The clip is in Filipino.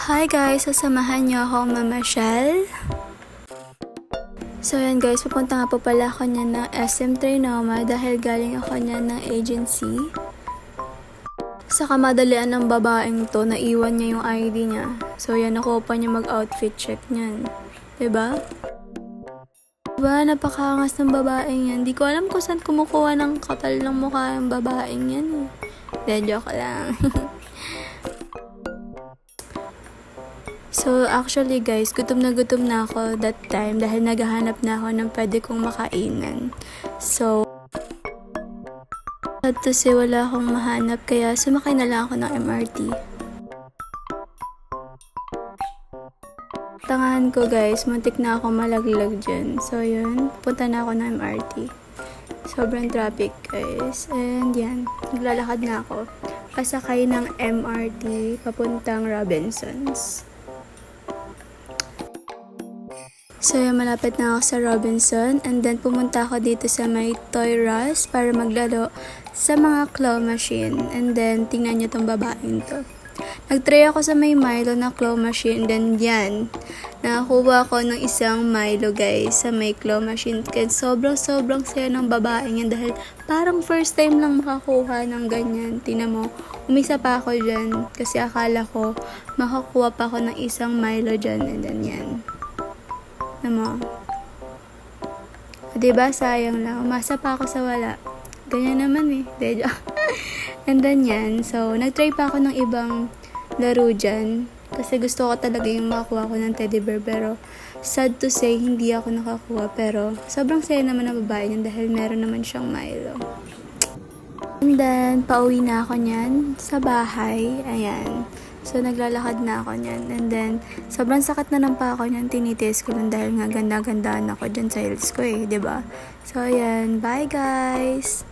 Hi guys! Sasamahan niyo ako mamasyal. So yan guys, pupunta nga po pala ako niya ng SM Trinoma dahil galing ako niya ng agency. Sa kamadalian ng babaeng to, naiwan niya yung ID niya. So yan, nakuha pa niya mag-outfit check niyan. Diba? Diba, napakangas ng babaeng yan. Di ko alam kung saan kumukuha ng kapal ng mukha yung babaeng yan. Joke lang. So, actually guys, gutom na ako that time dahil naghahanap na ako ng pwede kong makainan. So, sad to say, wala akong mahanap kaya sumakay na lang ako ng MRT. Tangahan ko guys, muntik na ako malaglag dyan. So, yun, punta na ako ng MRT. Sobrang traffic guys. And yan, naglalakad na ako. Pasakay ng MRT papuntang Robinsons. So, yan, malapit na ako sa Robinson. And then, pumunta ako dito sa may Toy Rus para maglaro sa mga claw machine. And then, tingnan nyo tong babaeng to. Nag-try ako sa may Milo na claw machine. Then, yan. Nakakuha ko ng isang Milo, guys, sa may claw machine. Kaya sobrang saya ng babaeng yan dahil parang first time lang makakuha ng ganyan. Tingnan mo, umisa pa ako dyan kasi akala ko makakuha pa ako ng isang Milo dyan. And then, yan. Naman. Diba? Sayang lang. Umasa pa ako sa wala. Ganyan naman eh. Dejo. And then yan. So, nag-try pa ako ng ibang laro dyan. Kasi gusto ko talaga yung makakuha ko ng teddy bear. Pero, sad to say, hindi ako nakakuha. Pero, sobrang saya naman ng babae niyan dahil meron naman siyang Milo. And then, pauwi na ako niyan sa bahay. Ayan. So, naglalakad na ako niyan. And then, sobrang sakit na ng pa ako niyan. Tinitiis ko lang dahil nga ganda-gandaan ako dyan sa heels ko eh. Diba? So, ayan. Bye guys!